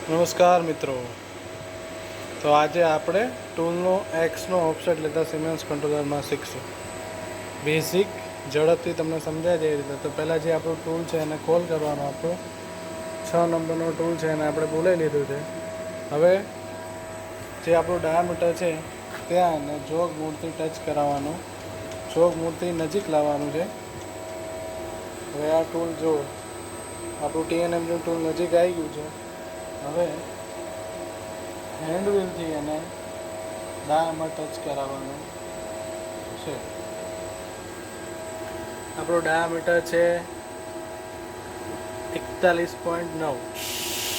નમસ્કાર મિત્રો. તો આજે આપણે ટૂલનો એક્સનો ઓફસેટ લેતા સિમેન્સ કંટ્રોલરમાં શીખશું. બેઝિક ઝડપથી તમને સમજાય જાય એ રીતે. તો પહેલાં જે આપણું ટૂલ છે એને કોલ કરવાનો. આપણો 6 નંબરનો ટૂલ છે એને આપણે બોલાવી લીધું છે. હવે જે આપણું ડાયામીટર છે ત્યાં એને જોગ મૂળથી ટચ કરાવવાનું, જોગ મૂળથી નજીક લાવવાનું છે. હવે આ ટૂલ જો આપણું TNMનું ટૂલ નજીક આવી ગયું છે. હવે હેન્ડ વ્હીલથી એને ડાયામાં ટચ કરાવવાનું છે. આપણો ડાયામીટર છે 41.9.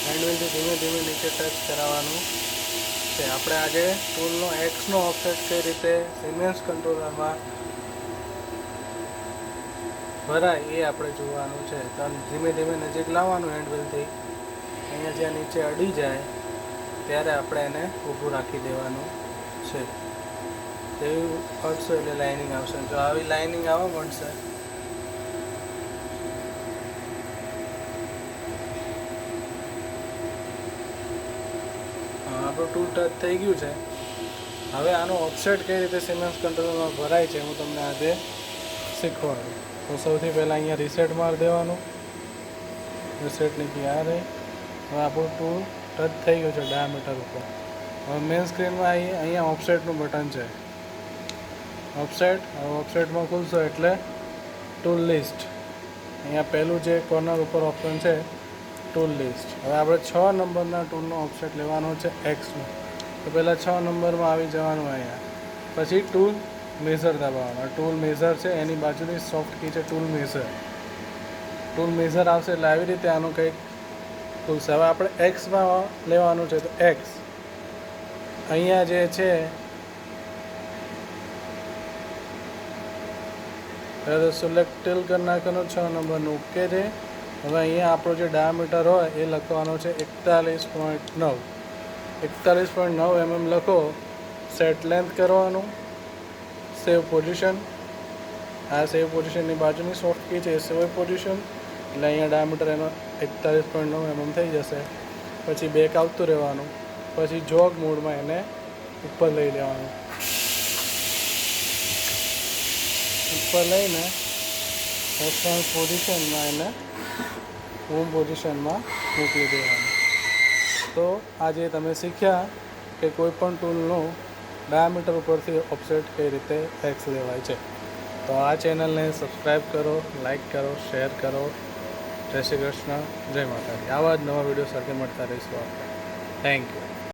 હેન્ડ વ્હીલથી ધીમે ધીમે નીચે ટચ કરાવવાનું છે. આપણે આજે ટૂલનો એક્સનો ઓફસેટ કઈ રીતે સિમેન્સ કંટ્રોલરમાં ભરાય એ આપણે જોવાનું છે. તો ધીમે ધીમે નજીક લાવવાનું હેન્ડ વ્હીલથી. અહીંયા જ્યાં નીચે અડી જાય ત્યારે આપણે એને ઊભું રાખી દેવાનું છે. તેવી અડશો એટલે લાઇનિંગ આવશે. જો આવી લાઇનિંગ આવવા મળશે આપણું ટૂલ ટચ થઈ ગયું છે. હવે આનો ઓફસેટ કઈ રીતે સિમેન્સ કંટ્રોલરમાં ભરાય છે હું તમને આજે શીખવાડું. તો સૌથી પહેલાં અહીંયા રીસેટ મારી દેવાનું. રીસેટની કી આ રહી. હવે આપણું ટૂલ ટચ થઈ ગયું છે ડાયામીટર ઉપર. હવે મેઇન સ્ક્રીનમાં અહીંયા ઓફસેટનું બટન છે. ઓફસેટ. હવે ઓફસેટમાં ખુલશો એટલે ટૂલ લિસ્ટ. અહીંયા પહેલું જે કોર્નર ઉપર ઓપ્શન છે ટૂલ લિસ્ટ. હવે આપણે 6 નંબરના ટૂલનો ઓફસેટ લેવાનો છે એક્સનો. તો પહેલાં 6 નંબરમાં આવી જવાનું અહીંયા. પછી ટૂલ મેઝર દબાવવાનું. ટૂલ મેઝર છે એની બાજુની સોફ્ટ કી છે ટૂલ મેઝર. ટૂલ મેઝર આવશે એટલે આવી રીતે આનું કંઈક ખુલશે. હવે આપણે એક્સમાં લેવાનું છે. તો એક્સ અહીંયા જે છે તો સિલેક્ટ ટેલ કરી નાખવાનું 6 નંબરનું ઓકે છે. હવે અહીંયા આપણો જે ડાયામીટર હોય એ લખવાનો છે 41.9. 41.9 mm લખો. સેટ લેન્થ કરવાનું. સેવ પોઝિશન. આ સેવ પોઝિશનની બાજુની સોફ્ટ કી છે સેવ પોઝિશન. એટલે અહીંયા ડાયામીટર એનો 41.9 mm થઈ જશે. પછી બેક આવતું રહેવાનું. પછી જોગ મોડમાં એને ઉપર લઈ લેવાનું. ઉપર લઈને રેફરન્સ પોઝિશનમાં એને હોમ પોઝિશનમાં મૂકી દેવાનું. તો આજે તમે શીખ્યા કે કોઈપણ ટૂલનો ડાયામીટર ઉપરથી ઓફસેટ કઈ રીતે એક્સ લેવાય છે. તો આ ચેનલને સબસ્ક્રાઈબ કરો, લાઈક કરો, શેર કરો. જય શ્રી કૃષ્ણ, જય માતાજી. આવા જ નવા વિડીયો સાથે મળતા રહીશું આપણે. Thank you.